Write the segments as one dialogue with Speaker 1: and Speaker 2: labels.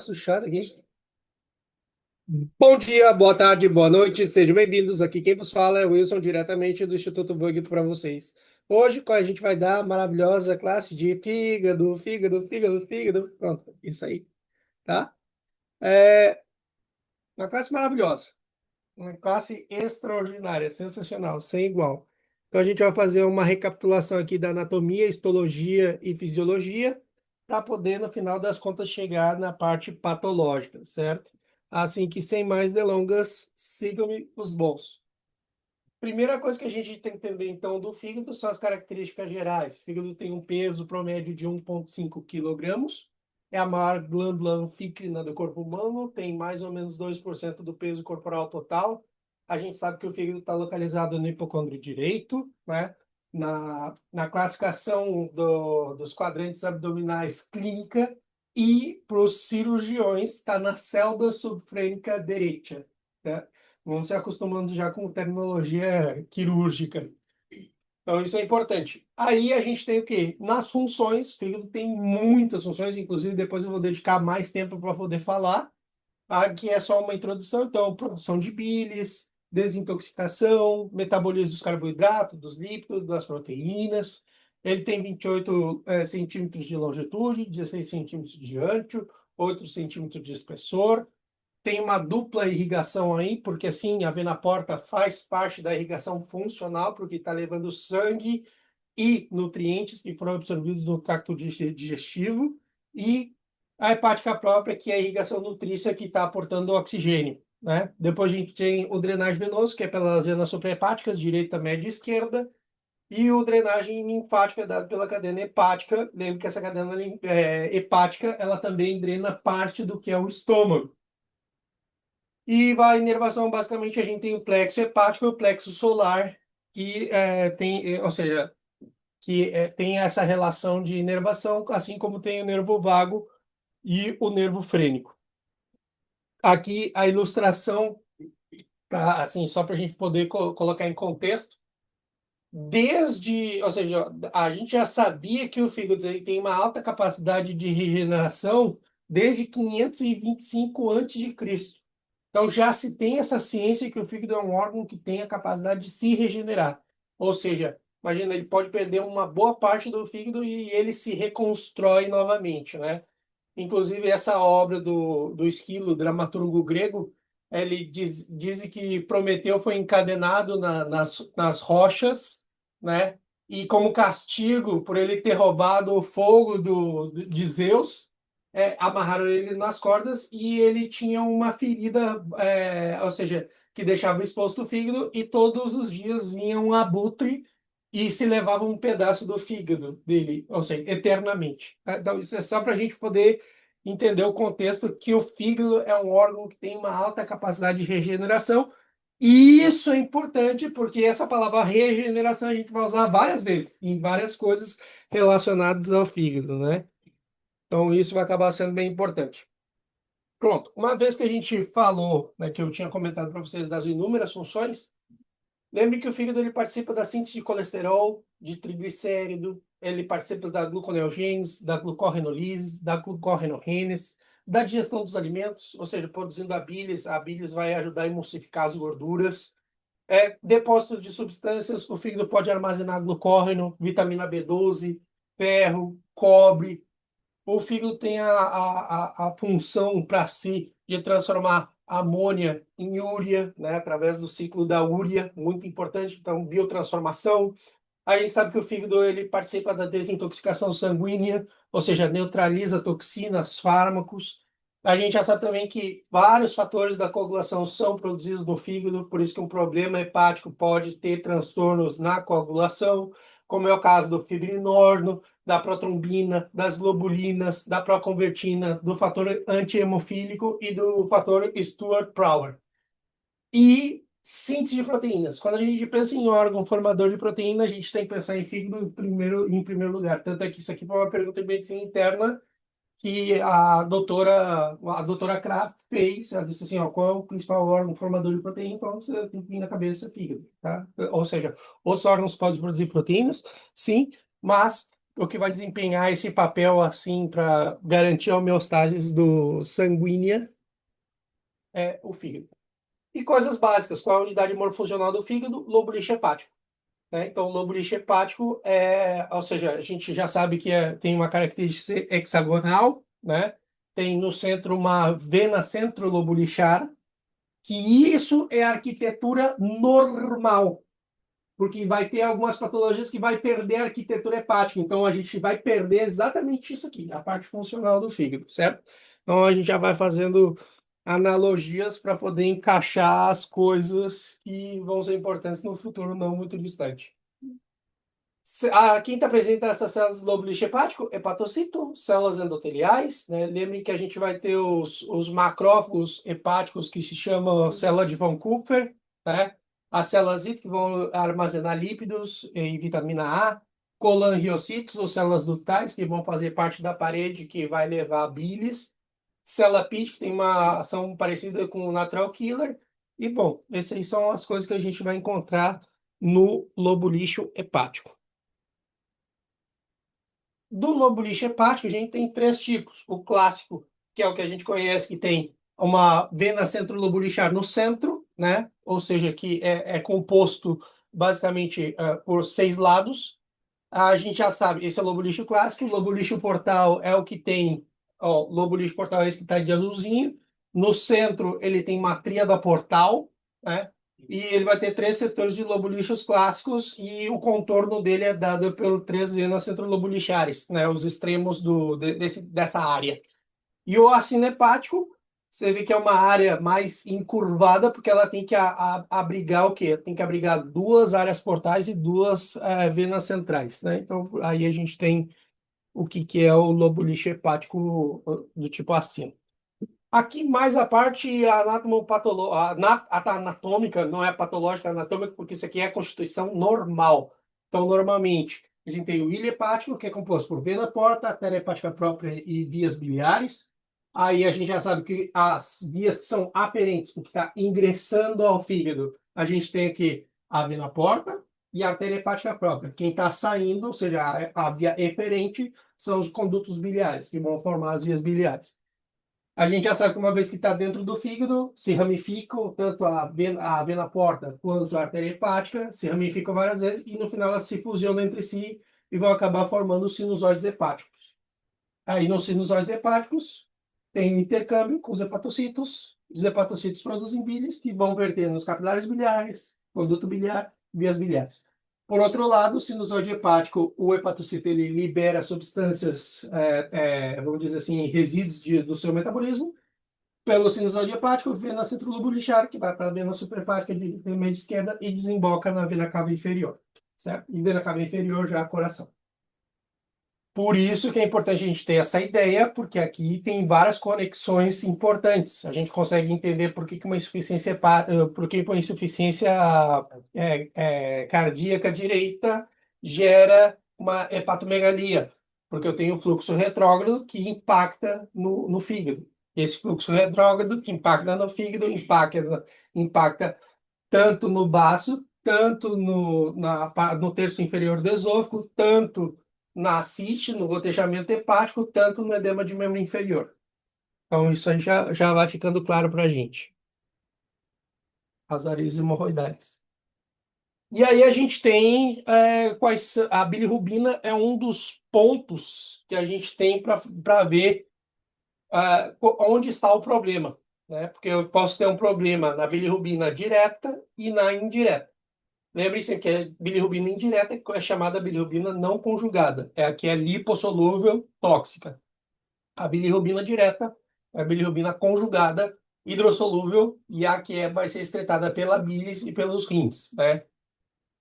Speaker 1: Chato aqui. Bom dia, boa tarde, boa noite, sejam bem-vindos. Aqui quem vos fala é o Wilson, diretamente do Instituto Bug para vocês. Hoje a gente vai dar a maravilhosa classe de fígado, fígado, fígado, fígado. Pronto, isso aí, tá? É uma classe maravilhosa, uma classe extraordinária, sensacional, sem igual. Então a gente vai fazer uma recapitulação aqui da anatomia, histologia e fisiologia, para poder, no final das contas, chegar na parte patológica, certo? Assim que, sem mais delongas, sigam-me os bons. Primeira coisa que a gente tem que entender, então, do fígado são as características gerais. O fígado tem um peso promédio de 1,5 quilogramas, é a maior glândula anfícrina do corpo humano, tem mais ou menos 2% do peso corporal total. A gente sabe que o fígado está localizado no hipocôndrio direito, né? Na classificação dos quadrantes abdominais clínica, e para os cirurgiões está na célula subfrênica direita, né? Vamos se acostumando já com terminologia quirúrgica. Então, isso é importante. Aí a gente tem o quê? Nas funções, o fígado tem muitas funções, inclusive depois eu vou dedicar mais tempo para poder falar. Aqui é só uma introdução, então, produção de bilis, desintoxicação, metabolismo dos carboidratos, dos lípidos, das proteínas. Ele tem 28 centímetros de longitude, 16 centímetros de diâmetro, 8 centímetros de espessor. Tem uma dupla irrigação aí, porque assim, a vena porta faz parte da irrigação funcional, porque está levando sangue e nutrientes que foram absorvidos no tracto digestivo, e a hepática própria, que é a irrigação nutrícia que está aportando oxigênio, né? Depois a gente tem o drenagem venoso, que é pelas venas suprahepáticas, direita, média e esquerda, e o drenagem linfática dado pela cadena hepática. Lembra que essa cadena hepática, ela também drena parte do que é o estômago. E a inervação, basicamente, a gente tem o plexo hepático e o plexo solar, que tem, ou seja, que tem essa relação de inervação, assim como tem o nervo vago e o nervo frênico. Aqui a ilustração, assim, só para a gente poder colocar em contexto, ou seja, a gente já sabia que o fígado tem uma alta capacidade de regeneração desde 525 a.C. Então já se tem essa ciência que o fígado é um órgão que tem a capacidade de se regenerar. Ou seja, imagina, ele pode perder uma boa parte do fígado e ele se reconstrói novamente, né? Inclusive, essa obra do Esquilo, dramaturgo grego, ele diz que Prometeu foi encadenado nas rochas, né? E como castigo por ele ter roubado o fogo de Zeus, amarraram ele nas cordas e ele tinha uma ferida, ou seja, que deixava exposto o fígado, e todos os dias vinha um abutre e se levava um pedaço do fígado dele, ou seja, eternamente. Então, isso é só para a gente poder entender o contexto, que o fígado é um órgão que tem uma alta capacidade de regeneração. E isso é importante porque essa palavra regeneração a gente vai usar várias vezes em várias coisas relacionadas ao fígado, né? Então isso vai acabar sendo bem importante. Pronto, uma vez que a gente falou, né, que eu tinha comentado para vocês das inúmeras funções, lembre que o fígado ele participa da síntese de colesterol, de triglicérido, ele participa da gluconeogênese, da glucorrenolise, da glucorrenogênese, da digestão dos alimentos, ou seja, produzindo a bilis vai ajudar a emulsificar as gorduras. Depósito de substâncias, o fígado pode armazenar glucógeno, vitamina B12, ferro, cobre. O fígado tem a função para si de transformar amônia em úria, né, através do ciclo da úria, muito importante, então biotransformação. A gente sabe que o fígado ele participa da desintoxicação sanguínea, ou seja, neutraliza toxinas, fármacos. A gente já sabe também que vários fatores da coagulação são produzidos no fígado, por isso que um problema hepático pode ter transtornos na coagulação, como é o caso do fibrinórno, da protrombina, das globulinas, da proconvertina, do fator antihemofílico e do fator Stewart-Prower. E síntese de proteínas. Quando a gente pensa em órgão formador de proteína, a gente tem que pensar em fígado em primeiro lugar. Tanto é que isso aqui foi uma pergunta de medicina interna que a doutora Kraft fez. Ela disse assim, ó, qual é o principal órgão formador de proteína? Então você tem que vir na cabeça fígado, tá? Ou seja, os órgãos podem produzir proteínas, sim, mas o que vai desempenhar esse papel assim para garantir a homeostase do sanguínea é o fígado. E coisas básicas, qual é a unidade morfofuncional do fígado? Lobo lixo hepático. Né? Então, o lobo lixo hepático ou seja, a gente já sabe que tem uma característica hexagonal, né? Tem no centro uma vena centrolobulixar, que isso é a arquitetura normal, porque vai ter algumas patologias que vai perder a arquitetura hepática. Então, a gente vai perder exatamente isso aqui, a parte funcional do fígado, certo? Então, a gente já vai fazendo analogias para poder encaixar as coisas que vão ser importantes no futuro não muito distante. Quem está presente nessas células do lobo lixo hepático? Hepatocito, células endoteliais, né? Lembrem que a gente vai ter os macrófagos hepáticos que se chamam célula de von Kupfer, né? As células que vão armazenar lípidos e vitamina A, colangiocitos, ou células ductais, que vão fazer parte da parede que vai levar a bilis, célula PIT, que tem uma ação parecida com o natural killer, e bom, essas aí são as coisas que a gente vai encontrar no lobo lixo hepático. Do lobo lixo hepático, a gente tem três tipos. O clássico, que é o que a gente conhece, que tem uma vena centrolobulixar no centro, né? Ou seja, que é composto basicamente por 6 lados. A gente já sabe, esse é o lobo lixo clássico. O lobo lixo portal é o que tem, ó, lobo lixo portal é esse que está de azulzinho. No centro, ele tem uma tríada portal, né? E ele vai ter três setores de lobulixos clássicos e o contorno dele é dado por três venas centrolobulixares, né? Os extremos dessa área. E o acino hepático, você vê que é uma área mais encurvada, porque ela tem que abrigar o quê? Tem que abrigar duas áreas portais e duas venas centrais, né? Então, aí a gente tem o que é o lobo lixo hepático do tipo acino. Aqui mais a parte anatômica, não é patológica, é anatômica, porque isso aqui é a constituição normal. Então, normalmente, a gente tem o ilho hepático, que é composto por vena porta, artéria hepática própria e vias biliares. Aí a gente já sabe que as vias que são aferentes, o que está ingressando ao fígado, a gente tem aqui a vena porta e a artéria hepática própria. Quem está saindo, ou seja, a via eferente, são os condutos biliares, que vão formar as vias biliares. A gente já sabe que uma vez que está dentro do fígado, se ramificam tanto a vena porta quanto a artéria hepática, se ramificam várias vezes e no final elas se fusionam entre si e vão acabar formando os sinusóides hepáticos. Aí nos sinusóides hepáticos tem intercâmbio com os hepatocitos produzem bilis que vão verter nos capilares biliares, conduto biliar, vias biliares. Por outro lado, o sinusóide hepático, o hepatocito ele libera substâncias, vamos dizer assim, resíduos do seu metabolismo. Pelo sinusóide hepático, vena centrolobulixar, que vai para a vena suprahepática de média esquerda e desemboca na vena cava inferior, certo? E vena cava inferior já é coração. Por isso que é importante a gente ter essa ideia, porque aqui tem várias conexões importantes. A gente consegue entender por que uma insuficiência, por que uma insuficiência cardíaca direita gera uma hepatomegalia, porque eu tenho um fluxo retrógrado que impacta no fígado. Esse fluxo retrógrado que impacta no fígado, impacta tanto no baço, tanto no terço inferior do esôfago, tanto na ascite, no gotejamento hepático, tanto no edema de membro inferior. Então, isso aí já vai ficando claro para a gente. As varizes hemorroidais. E aí a gente tem a bilirrubina é um dos pontos que a gente tem para ver onde está o problema, né? Porque eu posso ter um problema na bilirrubina direta e na indireta. Lembre-se que a bilirrubina indireta é chamada bilirrubina não conjugada. É a que é lipossolúvel, tóxica. A bilirrubina direta é a bilirrubina conjugada, hidrossolúvel, e a que vai ser excretada pela bilis e pelos rins, né?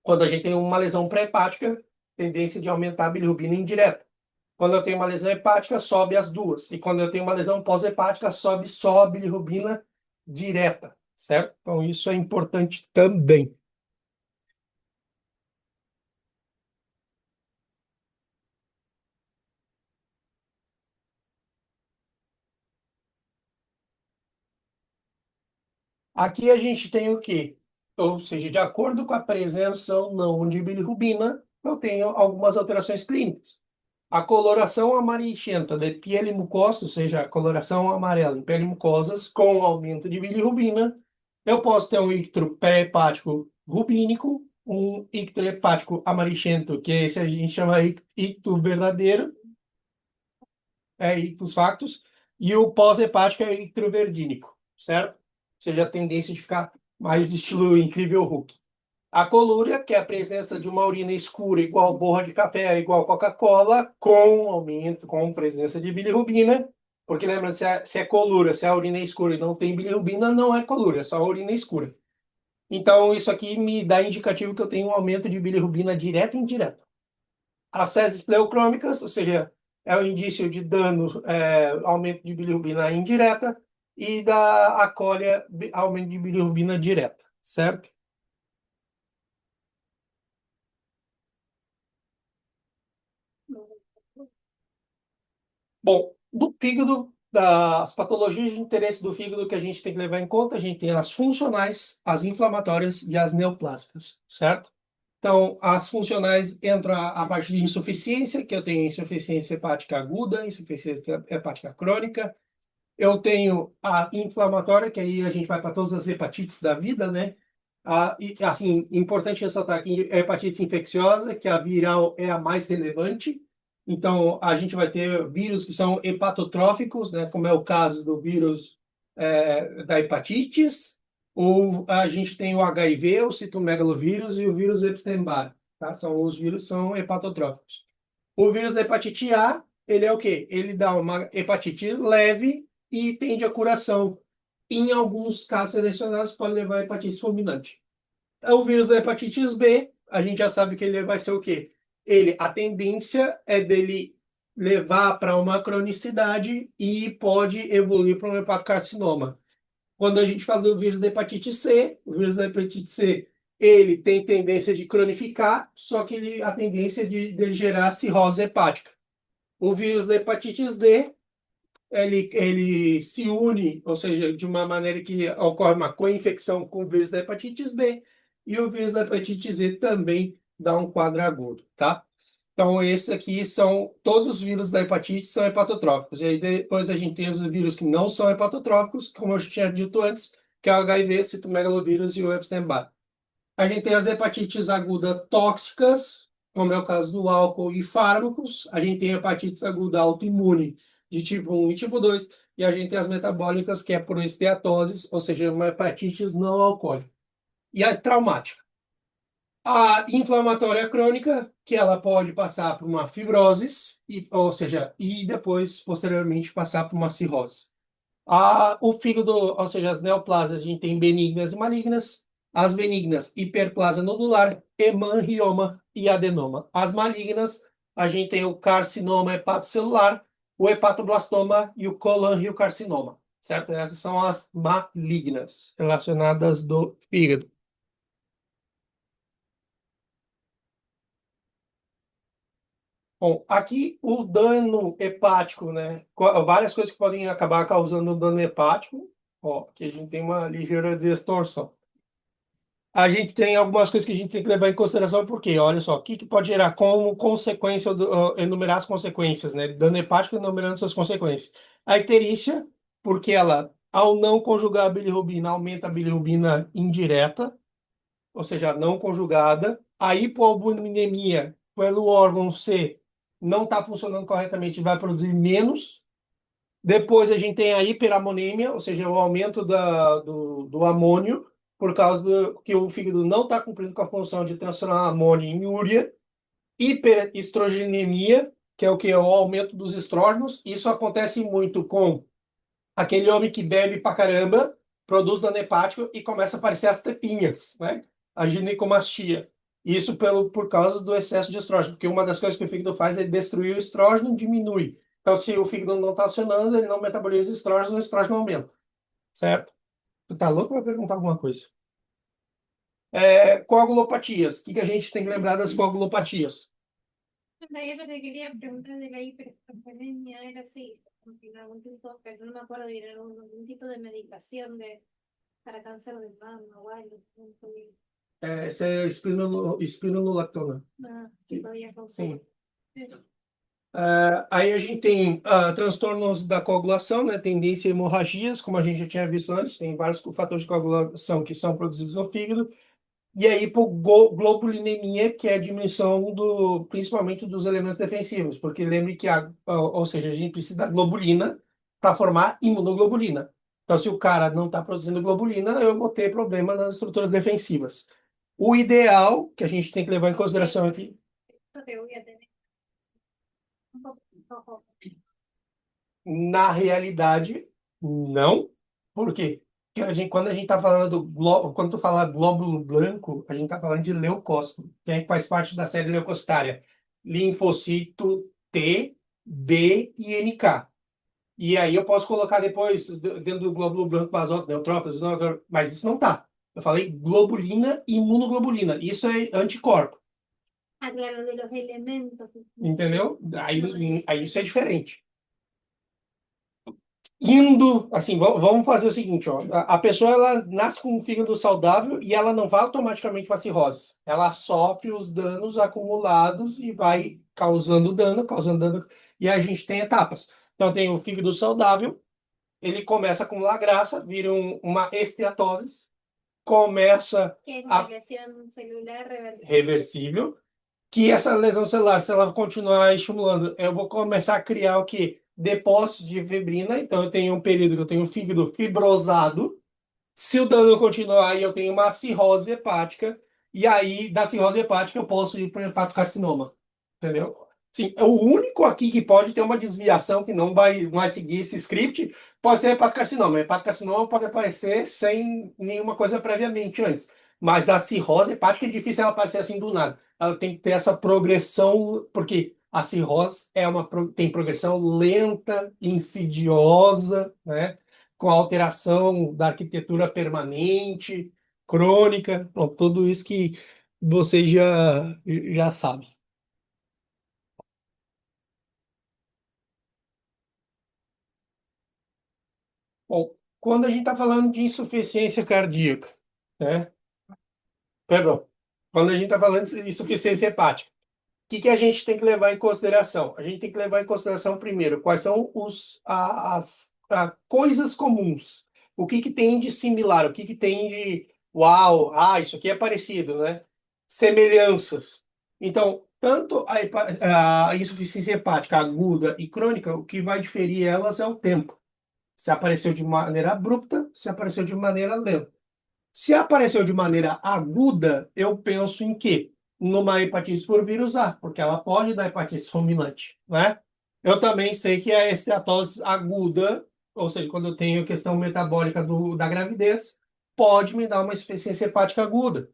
Speaker 1: Quando a gente tem uma lesão pré-hepática, tendência de aumentar a bilirrubina indireta. Quando eu tenho uma lesão hepática, sobe as duas. E quando eu tenho uma lesão pós-hepática, sobe só a bilirrubina direta, certo? Então, isso é importante também. Aqui a gente tem o quê? Ou seja, de acordo com a presença ou não de bilirrubina, eu tenho algumas alterações clínicas. A coloração amarillenta de pele mucosa, ou seja, a coloração amarela em pele mucosas, com aumento de bilirrubina, eu posso ter um ictro pré-hepático rubínico, um ictro hepático amarillento, que esse a gente chama icto verdadeiro, é ictus factus, e o pós-hepático é ictro verdínico, certo? Ou seja, a tendência de ficar mais estilo Incrível Hulk. A colúria, que é a presença de uma urina escura igual borra de café, igual Coca-Cola, com aumento, com presença de bilirrubina, porque lembra, se é colúria, se a urina é escura e não tem bilirrubina, não é colúria, é só a urina escura. Então, isso aqui me dá indicativo que eu tenho um aumento de bilirrubina direto e indireto. As fezes pleocrômicas, ou seja, é o indício de dano, aumento de bilirrubina indireta, e da acólia, aumento de bilirrubina direta, certo? Bom, do fígado, das patologias de interesse do fígado que a gente tem que levar em conta, a gente tem as funcionais, as inflamatórias e as neoplásicas, certo? Então, as funcionais entram a partir de insuficiência, que eu tenho insuficiência hepática aguda, insuficiência hepática crônica. Eu tenho a inflamatória, que aí a gente vai para todas as hepatites da vida, né? E, assim, importante ressaltar que a hepatite infecciosa, que a viral é a mais relevante. Então, a gente vai ter vírus que são hepatotróficos, né? Como é o caso do vírus da hepatites, ou a gente tem o HIV, o citomegalovírus e o vírus Epstein-Barr, tá? São os vírus são hepatotróficos. O vírus da hepatite A, ele é o quê? Ele dá uma hepatite leve e tende à curação. Em alguns casos selecionados, pode levar a hepatite fulminante. O vírus da hepatite B, a gente já sabe que ele vai ser o quê? A tendência é dele levar para uma cronicidade e pode evoluir para um hepatocarcinoma. Quando a gente fala do vírus da hepatite C, o vírus da hepatite C, ele tem tendência de cronificar, só que a tendência de gerar cirrose hepática. O vírus da hepatite D, ele se une, ou seja, de uma maneira que ocorre uma co-infecção com o vírus da hepatite B, e o vírus da hepatite Z também dá um quadro agudo, tá? Então, esses aqui são, todos os vírus da hepatite são hepatotróficos. E aí depois a gente tem os vírus que não são hepatotróficos, como eu já tinha dito antes, que é o HIV, citomegalovírus e o Epstein-Barr. A gente tem as hepatites agudas tóxicas, como é o caso do álcool e fármacos. A gente tem hepatites aguda autoimune de tipo 1 e tipo 2. E a gente tem as metabólicas, que é por esteatoses, ou seja, uma hepatites não alcoólica. E a traumática. A inflamatória crônica, que ela pode passar por uma fibrose, ou seja, e depois, posteriormente, passar por uma cirrose. O fígado, ou seja, as neoplasias, a gente tem benignas e malignas. As benignas, hiperplasia nodular, hemangioma e adenoma. As malignas, a gente tem o carcinoma hepatocelular, o hepatoblastoma e o colangiocarcinoma, certo? Essas são as malignas relacionadas do fígado. Bom, aqui o dano hepático, né? Várias coisas que podem acabar causando dano hepático. Ó, aqui a gente tem uma ligeira distorção. A gente tem algumas coisas que a gente tem que levar em consideração, porque, olha só, o que que pode gerar como consequência, enumerar as consequências, né? Dano hepático enumerando suas consequências. A icterícia, porque ela, ao não conjugar a bilirrubina, aumenta a bilirrubina indireta, ou seja, não conjugada. A hipoalbuminemia, pelo órgão C, não está funcionando corretamente, vai produzir menos. Depois a gente tem a hiperamonemia, ou seja, o aumento do amônio, por causa do que o fígado não está cumprindo com a função de transformar amônio em úrea. Hiperestrogenemia, que é o que? É o aumento dos estrógenos. Isso acontece muito com aquele homem que bebe pra caramba, produz dano hepático e começa a aparecer as tetinhas, né? A ginecomastia. Isso por causa do excesso de estrógeno, porque uma das coisas que o fígado faz é destruir o estrógeno, diminui. Então, se o fígado não está acionando, ele não metaboliza o estrógeno aumenta, certo? Tu tá louco para perguntar alguma coisa? Coagulopatias. O que a gente tem que lembrar das coagulopatias?
Speaker 2: Eso te quería preguntar de la hipertrofia, era si en algún tipo, pero no me acuerdo bien, era algún tipo de medicación para cáncer de mama o algo.
Speaker 1: Essa é a espironolactona.
Speaker 2: Que podía causar.
Speaker 1: Sim. Aí a gente tem transtornos da coagulação, né? Tendência a hemorragias, como a gente já tinha visto antes, tem vários fatores de coagulação que são produzidos no fígado. E aí, por globulinemia, que é a diminuição principalmente dos elementos defensivos, porque lembre que, ou seja, a gente precisa da globulina para formar imunoglobulina. Então, se o cara não está produzindo globulina, eu vou ter problema nas estruturas defensivas. O ideal, que a gente tem que levar em consideração aqui,
Speaker 2: Eso te voy a tener un poco.
Speaker 1: na realidade, não. Por quê? Porque quando a gente está falando, quando tu fala glóbulo branco, a gente está falando de leucócito, que faz parte da série leucocitária. Linfocito T, B e NK. E aí eu posso colocar depois, dentro do glóbulo branco, basófilo, neutrófilos, mas isso não tá. Eu falei globulina e imunoglobulina. Isso é anticorpo,
Speaker 2: Ah, claro, de los elementos.
Speaker 1: entendeu?
Speaker 2: No de-
Speaker 1: Aí isso é diferente. Indo, assim, vamos fazer o seguinte, ó. A pessoa ela nasce com um fígado saudável e ela não vai automaticamente para cirrose. Ela sofre os danos acumulados e vai causando dano, e a gente tem etapas. Então tem o fígado saudável, ele começa a acumular graça, vira uma esteatose, começa
Speaker 2: Que es una
Speaker 1: a
Speaker 2: lesión celular reversible.
Speaker 1: reversível, que essa lesão celular, se ela continuar estimulando, eu vou começar a criar o quê? Depósitos de fibrina. Então, eu tenho um período que eu tenho o fígado fibrosado. Se o dano continuar, aí eu tenho uma cirrose hepática. E aí, da cirrose hepática, eu posso ir para o hepatocarcinoma. Entendeu? Sim, é o único aqui que pode ter uma desviação que não vai seguir esse script pode ser hepatocarcinoma. Hepatocarcinoma pode aparecer sem nenhuma coisa previamente antes. Mas a cirrose hepática é difícil ela aparecer assim do nada. Ela tem que ter essa progressão, porque a cirrose tem progressão lenta, insidiosa, né? Com alteração da arquitetura permanente, crônica, pronto, tudo isso que você já sabe. Bom, quando a gente está falando de insuficiência cardíaca, né? Perdão, quando a gente está falando de insuficiência hepática, que a gente tem que levar em consideração? A gente tem que levar em consideração, primeiro, quais são as coisas comuns. O que tem de similar, o que tem de uau, isso aqui é parecido, né? Semelhanças. Então, tanto a insuficiência hepática aguda e crônica, o que vai diferir elas é o tempo. Se apareceu de maneira abrupta, se apareceu de maneira lenta. Se apareceu de maneira aguda, eu penso em quê? Numa hepatite por vírus A, porque ela pode dar hepatite fulminante, né? Eu também sei que a esteatose aguda, ou seja, quando eu tenho questão metabólica da gravidez, pode me dar uma insuficiência hepática aguda.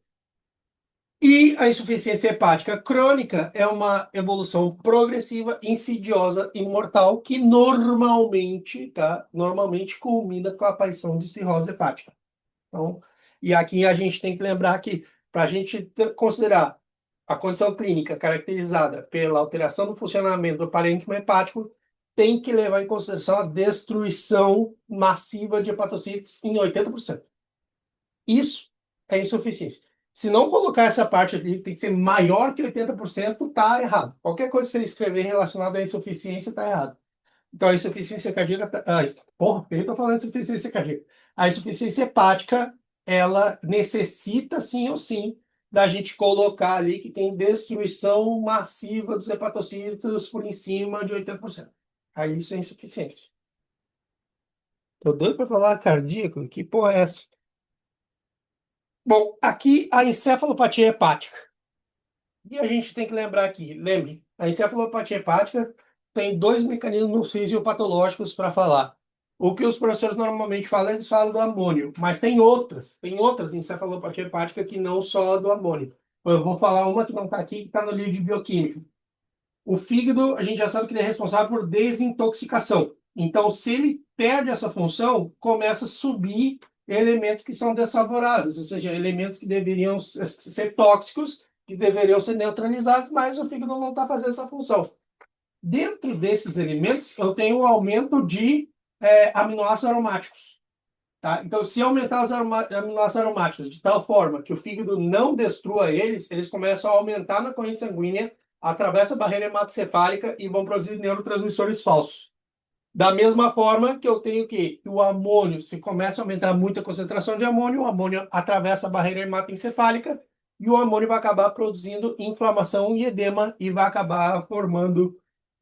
Speaker 1: E a insuficiência hepática crônica é uma evolução progressiva, insidiosa e mortal que normalmente, tá? Normalmente culmina com a aparição de cirrose hepática. Então, e aqui a gente tem que lembrar que, para a gente considerar a condição clínica caracterizada pela alteração do funcionamento do parênquima hepático, tem que levar em consideração a destruição massiva de hepatocitos em 80%. Isso é insuficiência. Se não colocar essa parte aqui, tem que ser maior que 80%, tá errado. Qualquer coisa que você escrever relacionada à insuficiência, tá errado. Então, a insuficiência cardíaca. Porra, eu estou falando de insuficiência cardíaca. A insuficiência hepática, ela necessita, sim ou sim, da gente colocar ali que tem destruição massiva dos hepatocitos por em cima de 80%. Aí isso é insuficiência. Tô doido para falar cardíaco? Que porra é essa? Bom, aqui a encefalopatia hepática. E a gente tem que lembrar aqui, lembre, a encefalopatia hepática tem dois mecanismos fisiopatológicos para falar. O que os professores normalmente falam, eles falam do amônio, mas tem outras encefalopatia hepática que não só do amônio. Eu vou falar uma que não está aqui, que está no livro de bioquímica. O fígado, a gente já sabe que ele é responsável por desintoxicação. Então, se ele perde essa função, começa a subir elementos que são desfavoráveis, ou seja, elementos que deveriam ser tóxicos, que deveriam ser neutralizados, mas o fígado não está fazendo essa função. Dentro desses elementos, eu tenho um aumento de aminoácidos aromáticos. Tá? Então, se aumentar os aminoácidos aromáticos de tal forma que o fígado não destrua eles, eles começam a aumentar na corrente sanguínea atravessa a barreira hematocefálica e vão produzir neurotransmissores falsos. Da mesma forma que eu tenho que o amônio, se começa a aumentar muito a concentração de amônio, o amônio atravessa a barreira hematoencefálica e o amônio vai acabar produzindo inflamação e edema e vai acabar formando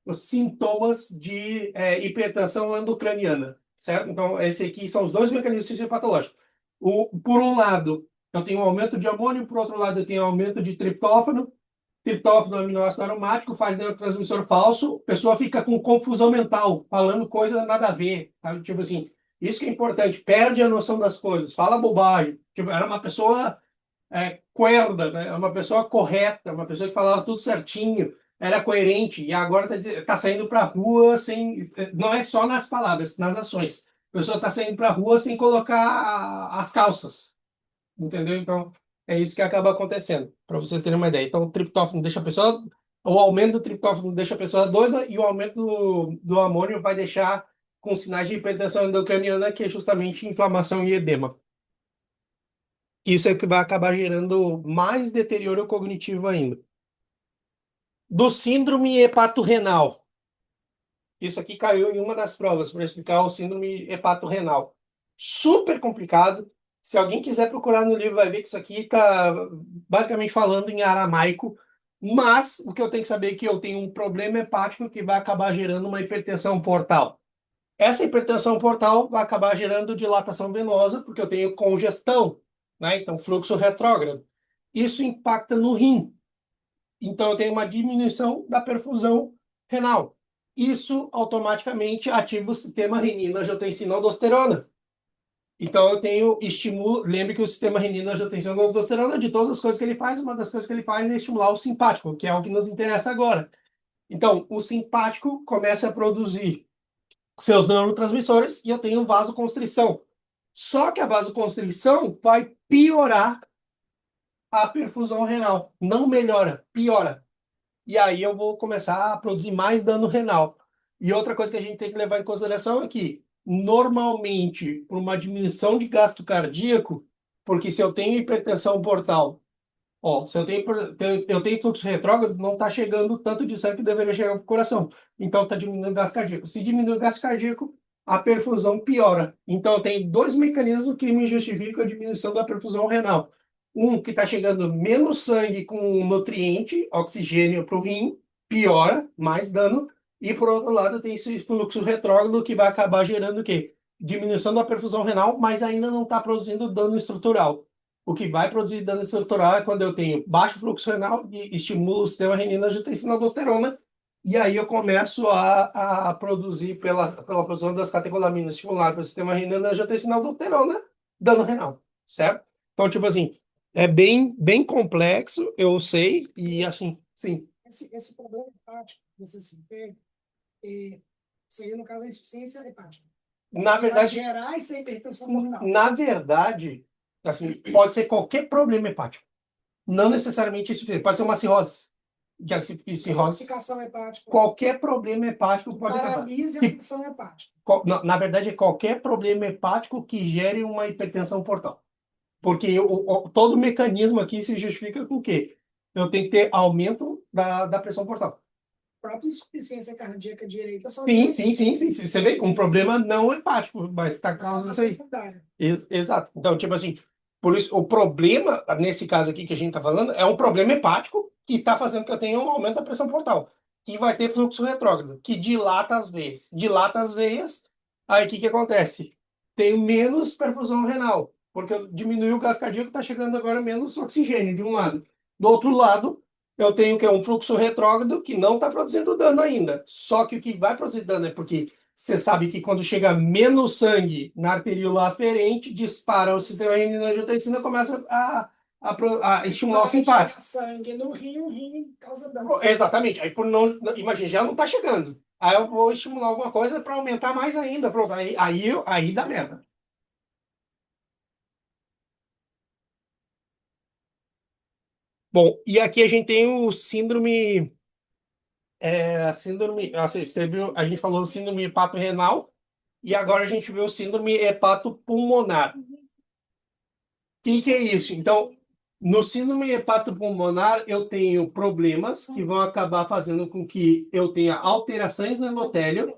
Speaker 1: os sintomas de hipertensão endocraniana, certo? Então, esse aqui são os dois mecanismos fisiopatológicos. Por um lado, eu tenho um aumento de amônio, por outro lado, eu tenho um aumento de triptófano. Triptófano é um aminoácido aromático, faz neurotransmissor falso, a pessoa fica com confusão mental, falando coisa nada a ver, sabe? Tipo assim, isso que é importante, perde a noção das coisas, fala bobagem. Tipo, era uma pessoa cuerda, né? Uma pessoa correta, uma pessoa que falava tudo certinho, era coerente, e agora tá saindo para a rua sem. Não é só nas palavras, nas ações. A pessoa está saindo para a rua sem colocar as calças, entendeu? Então, é isso que acaba acontecendo, para vocês terem uma ideia. Então, o triptófano deixa a pessoa. O aumento do triptófano deixa a pessoa doida, e o aumento do amônio vai deixar com sinais de hipertensão endocraniana, que é justamente inflamação e edema. Isso é o que vai acabar gerando mais deterioro cognitivo ainda. Do síndrome hepatorrenal. Isso aqui caiu em uma das provas para explicar o síndrome hepatorrenal. Super complicado. Se alguém quiser procurar no livro, vai ver que isso aqui está basicamente falando em aramaico. Mas o que eu tenho que saber é que eu tenho um problema hepático que vai acabar gerando uma hipertensão portal. Essa hipertensão portal vai acabar gerando dilatação venosa, porque eu tenho congestão, né? Então, fluxo retrógrado. Isso impacta no rim. Então, eu tenho uma diminuição da perfusão renal. Isso automaticamente ativa o sistema renina-angiotensina-aldosterona. Então, eu tenho estímulo. Lembre que o sistema renina-angiotensina-aldosterona, de todas as coisas que ele faz, uma das coisas que ele faz é estimular o simpático, que é o que nos interessa agora. Então, o simpático começa a produzir seus neurotransmissores e eu tenho vasoconstrição. Só que a vasoconstrição vai piorar a perfusão renal. Não melhora, piora. E aí eu vou começar a produzir mais dano renal. E outra coisa que a gente tem que levar em consideração é que, normalmente, por uma diminuição de gasto cardíaco, porque se eu tenho hipertensão portal, ó, se eu tenho fluxo retrógrado, não está chegando tanto de sangue que deveria chegar para o coração. Então está diminuindo o gasto cardíaco. Se diminui o gasto cardíaco, a perfusão piora. Então eu tenho dois mecanismos que me justificam a diminuição da perfusão renal. Um que está chegando menos sangue com nutriente, oxigênio para o rim, piora, mais dano. E por outro lado, tem esse fluxo retrógrado que vai acabar gerando o quê? Diminuição da perfusão renal, mas ainda não está produzindo dano estrutural. O que vai produzir dano estrutural é quando eu tenho baixo fluxo renal e estimulo o sistema renina-angiotensina-aldosterona, e aí eu começo a produzir, pela produção das catecolaminas estimulada pelo sistema renina-angiotensina-aldosterona, dano renal, certo? Então, tipo assim, é bem complexo, eu sei, e assim, sim.
Speaker 3: Esse problema hepático que você se tem, seria, no caso, a insuficiência hepática.
Speaker 1: Na
Speaker 3: Vai
Speaker 1: verdade,
Speaker 3: gerar essa hipertensão portal.
Speaker 1: na verdade, assim, pode ser qualquer problema hepático. Não necessariamente isso, pode ser uma cirrose. Que a cirrose,
Speaker 3: Intoxicação hepática.
Speaker 1: qualquer problema hepático pode acabar.
Speaker 3: Paralise a função hepática.
Speaker 1: Na verdade, é qualquer problema hepático que gere uma hipertensão portal. Porque todo o mecanismo aqui se justifica com o quê? Eu tenho que ter aumento da pressão portal.
Speaker 3: A própria insuficiência cardíaca direita só
Speaker 1: Sim. Você vê, um problema não hepático, mas está causando isso aí.
Speaker 3: secundária.
Speaker 1: Exato. Então, tipo assim, por isso, o problema, nesse caso aqui que a gente está falando, é um problema hepático que está fazendo que eu tenha um aumento da pressão portal, que vai ter fluxo retrógrado, que dilata as veias. Dilata as veias, aí o que acontece? Tem menos perfusão renal, porque eu diminui o gás cardíaco, está chegando agora menos oxigênio de um lado. Do outro lado, eu tenho que é um fluxo retrógrado que não está produzindo dano ainda. Só que o que vai produzir dano é porque você sabe que quando chega menos sangue na arteríola aferente, dispara o sistema renina-angiotensina, começa a estimular o simpático.
Speaker 3: Sangue no rim, o rim causa dano.
Speaker 1: Exatamente. Aí, por não, imagina, já não está chegando. Aí eu vou estimular alguma coisa para aumentar mais ainda. Pronto, aí dá merda. Bom, e aqui a gente tem o síndrome. Síndrome. Assim, você viu, a gente falou síndrome hepato-renal. E agora a gente vê o síndrome hepatopulmonar. O que é isso? Então, No síndrome hepatopulmonar, eu tenho problemas que vão acabar fazendo com que eu tenha alterações no endotélio,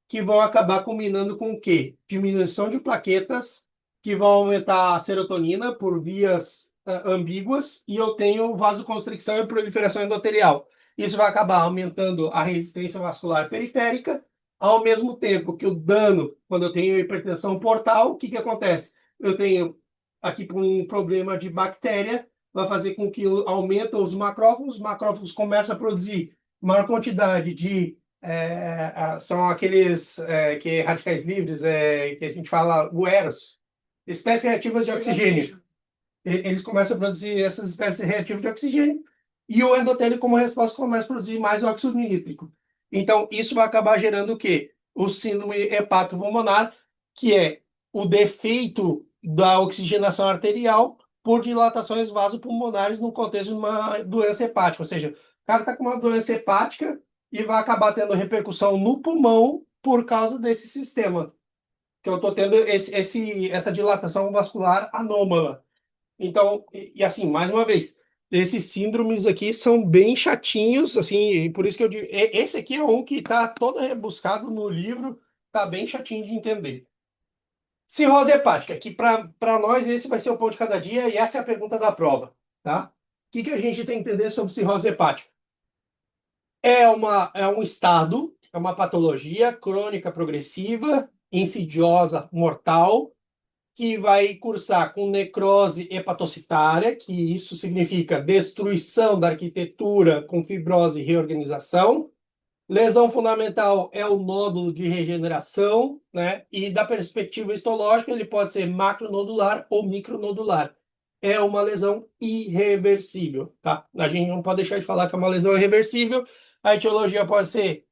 Speaker 1: que vão acabar combinando com o quê? Diminuição de plaquetas, que vão aumentar a serotonina por vias ambíguas, e eu tenho vasoconstricção e proliferação endotelial. Isso vai acabar aumentando a resistência vascular periférica, ao mesmo tempo que o dano, quando eu tenho hipertensão portal, o que acontece? Eu tenho aqui um problema de bactéria, vai fazer com que aumentem os macrófagos começam a produzir maior quantidade de são aqueles que radicais livres, que a gente fala gueros, espécies reativas de oxigênio. Eles começam a produzir essas espécies reativas de oxigênio e o endotélio, como resposta, começa a produzir mais óxido nítrico. Então, isso vai acabar gerando o quê? O síndrome hepatopulmonar, que é o defeito da oxigenação arterial por dilatações vasopulmonares no contexto de uma doença hepática. Ou seja, o cara está com uma doença hepática e vai acabar tendo repercussão no pulmão por causa desse sistema, que eu estou tendo essa dilatação vascular anômala. Então, e assim, mais uma vez, esses síndromes aqui são bem chatinhos, assim, e por isso que eu digo, esse aqui é um que está todo rebuscado no livro, tá bem chatinho de entender. Cirrose hepática, que para nós esse vai ser o pão de cada dia, e essa é a pergunta da prova, tá? O que a gente tem que entender sobre cirrose hepática? É um estado, é uma patologia crônica progressiva, insidiosa, mortal, que vai cursar com necrose hepatocitária, que isso significa destruição da arquitetura com fibrose e reorganização. Lesão fundamental é o nódulo de regeneração, né? E da perspectiva histológica, ele pode ser macronodular ou micronodular. É uma lesão irreversível, tá? A gente não pode deixar de falar que é uma lesão irreversível. A etiologia pode ser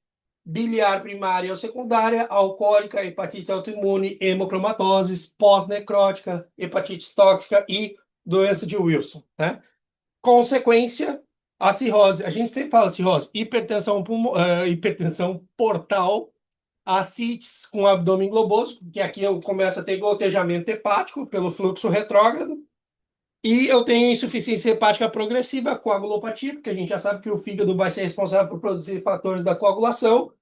Speaker 1: biliar primária ou secundária, alcoólica, hepatite autoimune, hemocromatoses, pós-necrótica, hepatite tóxica e doença de Wilson, né? Consequência, a cirrose. A gente sempre fala cirrose, hipertensão portal, ascites com abdômen globoso, que aqui eu começo a ter gotejamento hepático pelo fluxo retrógrado, e eu tenho insuficiência hepática progressiva, coagulopatia, porque a gente já sabe que o fígado vai ser responsável por produzir fatores da coagulação.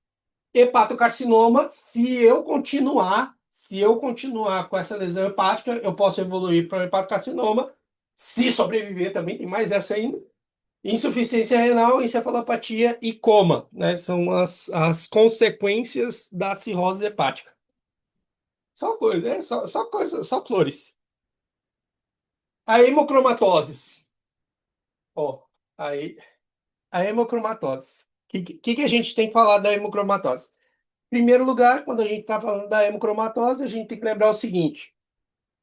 Speaker 1: Hepatocarcinoma, se eu continuar com essa lesão hepática, eu posso evoluir para hepatocarcinoma. Se sobreviver, também tem mais essa ainda. Insuficiência renal, encefalopatia e coma, né? São as consequências da cirrose hepática. Só coisa, só flores. A hemocromatose. Ó, aí, a hemocromatose. O que a gente tem que falar da hemocromatose? Em primeiro lugar, quando a gente está falando da hemocromatose, a gente tem que lembrar o seguinte: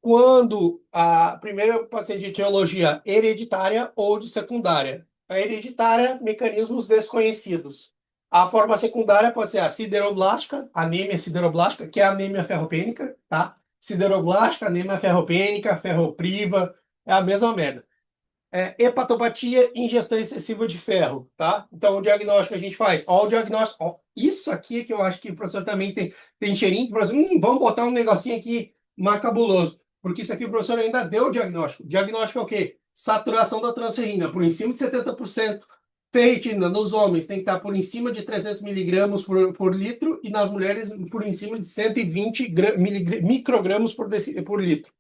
Speaker 1: quando a primeira pode ser de etiologia hereditária ou de secundária. A hereditária, mecanismos desconhecidos. A forma secundária pode ser a sideroblástica, anemia sideroblástica, que é a anemia ferropênica, tá? Sideroblástica, anemia ferropênica, ferropriva, é a mesma merda. Hepatopatia, ingestão excessiva de ferro, tá? Então, o diagnóstico que a gente faz, ó, o diagnóstico, ó, isso aqui é que eu acho que o professor também tem cheirinho, professor, vamos botar um negocinho aqui macabuloso, porque isso aqui o professor ainda deu o diagnóstico. O diagnóstico é o quê? Saturação da transferrina por em cima de 70%. Ferritina nos homens tem que estar por em cima de 300 miligramas por litro e nas mulheres por em cima de 120 microgramas por litro.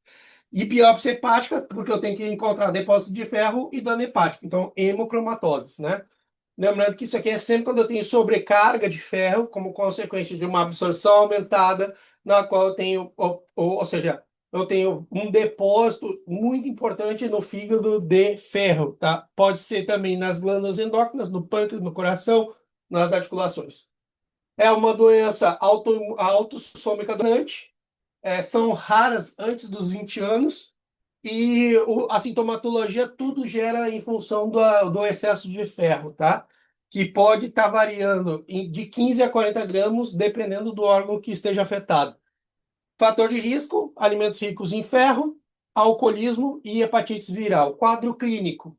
Speaker 1: E biópsia hepática, porque eu tenho que encontrar depósito de ferro e dano hepático. Então, hemocromatoses, né? Lembrando que isso aqui é sempre quando eu tenho sobrecarga de ferro, como consequência de uma absorção aumentada, na qual eu tenho, ou seja, eu tenho um depósito muito importante no fígado de ferro, tá? Pode ser também nas glândulas endócrinas, no pâncreas, no coração, nas articulações. É uma doença autossômica dominante, são raras antes dos 20 anos, e a sintomatologia tudo gera em função do excesso de ferro, tá? Que pode estar variando de 15 a 40 gramas, dependendo do órgão que esteja afetado. Fator de risco: alimentos ricos em ferro, alcoolismo e hepatite viral. Quadro clínico: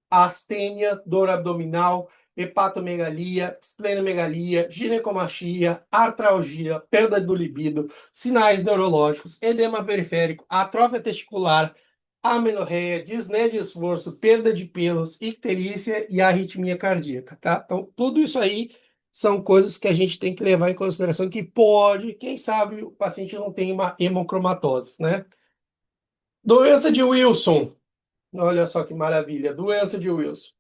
Speaker 1: astênia, dor abdominal, hepatomegalia, esplenomegalia, ginecomastia, artralgia, perda do libido, sinais neurológicos, edema periférico, atrofia testicular, amenorreia, disneia de esforço, perda de pelos, icterícia e arritmia cardíaca, tá? Então, tudo isso aí são coisas que a gente tem que levar em consideração que pode, quem sabe, o paciente não tem uma hemocromatose, né? Doença de Wilson. Olha só que maravilha, doença de Wilson.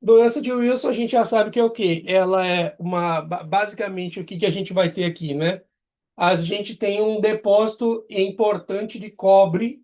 Speaker 1: Doença de Wilson, a gente já sabe que é o quê? Ela é basicamente, o que que a gente vai ter aqui, né? A gente tem um depósito importante de cobre,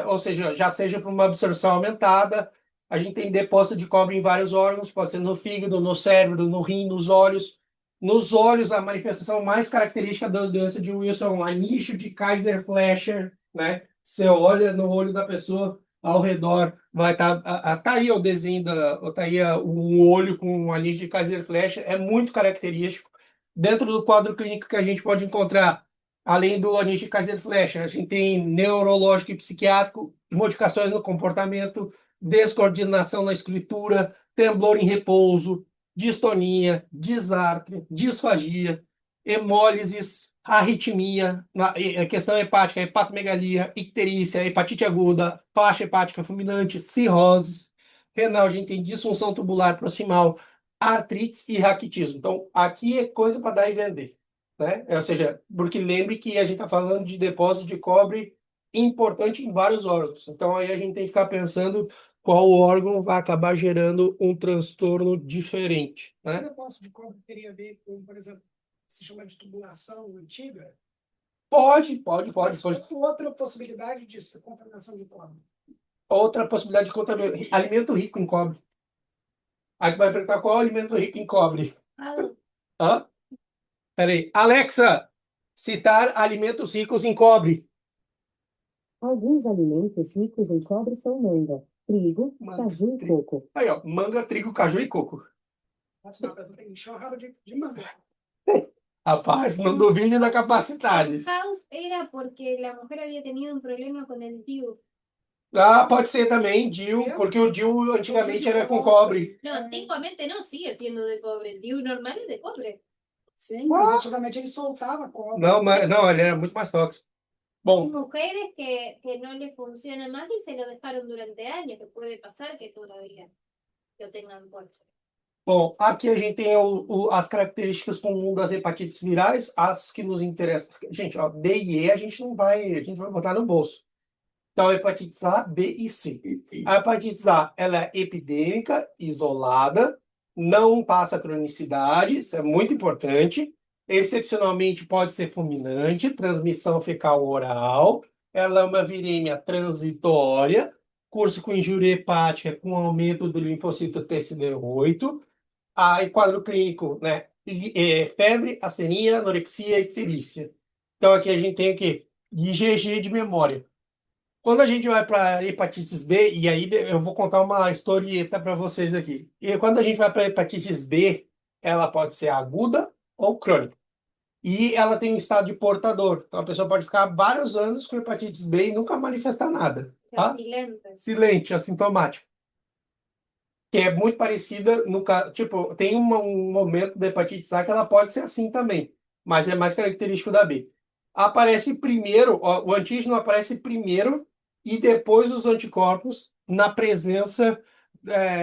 Speaker 1: ou seja, já seja por uma absorção aumentada, a gente tem depósito de cobre em vários órgãos, pode ser no fígado, no cérebro, no rim, nos olhos. Nos olhos, a manifestação mais característica da doença de Wilson é um anísio de Kaiser-Fleischer, né? Você olha no olho da pessoa, ao redor vai estar, tá aí o desenho tá aí um olho com um anísio de Kaiser-Fleischer, é muito característico. Dentro do quadro clínico que a gente pode encontrar, além do anísio de Kaiser-Fleischer, a gente tem neurológico e psiquiátrico, modificações no comportamento, descoordenação na escritura, temblor em repouso, distonia, desartre, disfagia, hemólises, arritmia, a questão hepática, hepatomegalia, icterícia, hepatite aguda, faixa hepática fulminante, cirroses, renal, a gente tem disfunção tubular proximal, artrites e raquitismo. Então, aqui é coisa para dar e vender, né? Ou seja, porque lembre que a gente está falando de depósito de cobre importante em vários órgãos. Então, aí a gente tem que ficar pensando qual órgão vai acabar gerando um transtorno diferente,
Speaker 3: Esse
Speaker 1: né?
Speaker 3: depósito de cobre teria a ver com, por exemplo, se chama de tubulação antiga?
Speaker 1: Pode.
Speaker 3: Outra possibilidade disso, contaminação de cobre.
Speaker 1: Outra possibilidade de contaminação, alimento rico em cobre. Aí você vai perguntar qual é o alimento rico em cobre. Hã? Peraí. Alexa, citar alimentos ricos em cobre.
Speaker 4: Alguns alimentos ricos em cobre são manga, trigo,
Speaker 1: Manga,
Speaker 4: caju e
Speaker 1: trigo.
Speaker 4: coco.
Speaker 1: Aí, ó, manga, trigo, caju e coco.
Speaker 3: Nossa, uma pessoa tem que encher o rabo de manga.
Speaker 1: Rapaz, não duvide da capacidade.
Speaker 2: El caos era porque la mujer había tenido un problema con el DIU.
Speaker 1: Ah, pode ser também, DIU, porque o DIU antigamente era com cobre.
Speaker 2: No, antiguamente no, sigue siendo de cobre. El DIU normal es de cobre.
Speaker 3: Sim, mas antigamente ele soltava cobre.
Speaker 1: Não, mas, não, ele era muito mais tóxico.
Speaker 2: Hay
Speaker 1: Bom,
Speaker 2: mujeres que no le funciona más y se lo dejaron durante años, que puede pasar que todavía lo tengan puesto.
Speaker 1: bom, aqui a gente tem as características comuns das hepatites virais, as que nos interessam. Gente, ó, D e E a gente vai botar no bolso. Então, hepatites A, B e C. A hepatite A, ela é epidêmica, isolada, não passa cronicidade, isso é muito importante. Excepcionalmente, pode ser fulminante, transmissão fecal oral. Ela é uma viremia transitória, curso com injúria hepática com aumento do linfocito TSD8. Aí, quadro clínico, né? Febre, astenia, anorexia e icterícia. Então, aqui a gente tem o quê? IgG de memória. Quando a gente vai para hepatites B, e aí eu vou contar uma historieta para vocês aqui. E quando a gente vai para hepatites B, ela pode ser aguda ou crônica. E ela tem um estado de portador. Então a pessoa pode ficar vários anos com hepatites B e nunca manifestar nada, tá? Silente, assintomático. Que é muito parecida no caso, tipo, tem um momento da hepatite A que ela pode ser assim também, mas é mais característico da B. Aparece primeiro, ó, o antígeno aparece primeiro e depois os anticorpos na presença,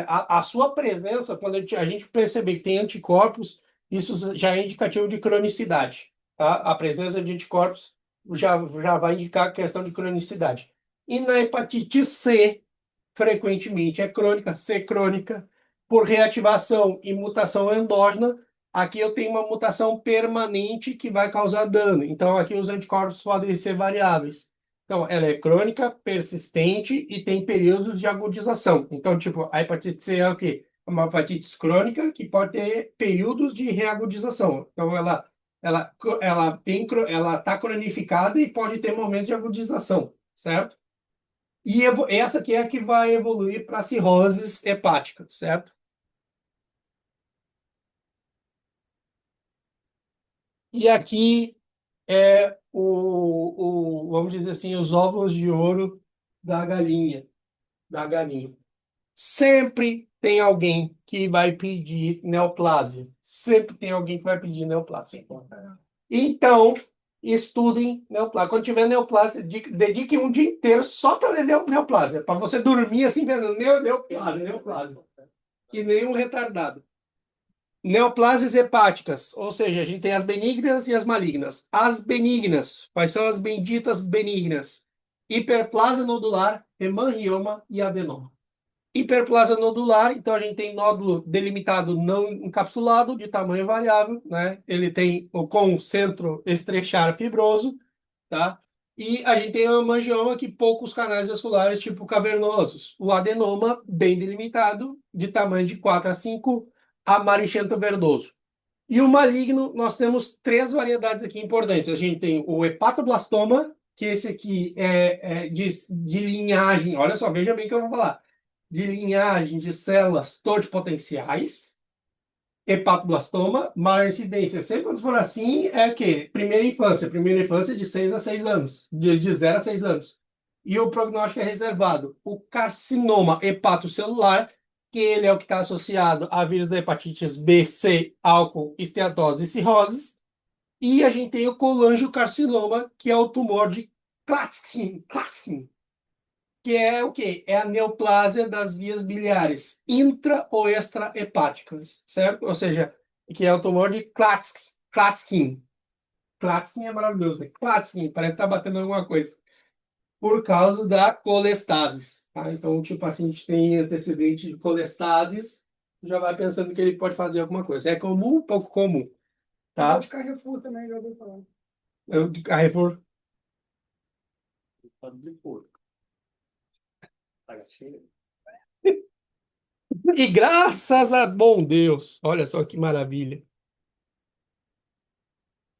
Speaker 1: a sua presença, quando a gente perceber que tem anticorpos, isso já é indicativo de cronicidade, tá? A presença de anticorpos já vai indicar a questão de cronicidade. E na hepatite C, frequentemente é crônica, C crônica, por reativação e mutação endógena. Aqui eu tenho uma mutação permanente que vai causar dano. Então, aqui os anticorpos podem ser variáveis. Então, ela é crônica, persistente e tem períodos de agudização. Então, tipo, a hepatite C é o quê? É uma hepatite crônica que pode ter períodos de reagudização. Então, ela está cronificada e pode ter momentos de agudização, certo? E essa aqui é a que vai evoluir para cirroses hepática, certo? E aqui é vamos dizer assim, os ovos de ouro da galinha, da galinha. Sempre tem alguém que vai pedir neoplasia. Sempre tem alguém que vai pedir neoplasia. Então, estudem neoplasia. Quando tiver neoplasia, dediquem um dia inteiro só para ler neoplasia, para você dormir assim pensando, neoplasia, neoplasia. Que nem um retardado. Neoplasias hepáticas, ou seja, a gente tem as benignas e as malignas. As benignas, quais são as benditas benignas? Hiperplasia nodular, hemangioma e adenoma. Hiperplasia nodular, então a gente tem nódulo delimitado não encapsulado, de tamanho variável, né? Ele tem com centro estrechar fibroso, tá? E a gente tem o hemangioma que poucos canais vasculares, tipo cavernosos. O adenoma, bem delimitado, de tamanho de 4 a 5, amaricento verdoso. E o maligno, nós temos três variedades aqui importantes. A gente tem o hepatoblastoma, que esse aqui é de linhagem, olha só, veja bem o que eu vou falar, de linhagem de células totipotenciais. Hepatoblastoma, maior incidência. Sempre quando for assim, é o quê? Primeira infância de 6 a 6 anos, de 0 a 6 anos. E o prognóstico é reservado. O carcinoma hepatocelular, que ele é o que está associado a vírus da hepatites B, C, álcool, esteatose e cirroses. E a gente tem o colangiocarcinoma, que é o tumor de Klatskin, que é o quê? É a neoplasia das vias biliares, intra ou extrahepáticas, certo? Ou seja, que é o tumor de Klatskin. Klatskin é maravilhoso, né? Klatskin, parece que tá batendo alguma coisa. Por causa da colestasis, tá? Então, tipo assim, a gente tem antecedente de colestasis, já vai pensando que ele pode fazer alguma coisa. É comum, pouco comum, tá?
Speaker 3: De Carrefour também, já ouviu falar.
Speaker 1: Carrefour. E graças a bom Deus, olha só que maravilha.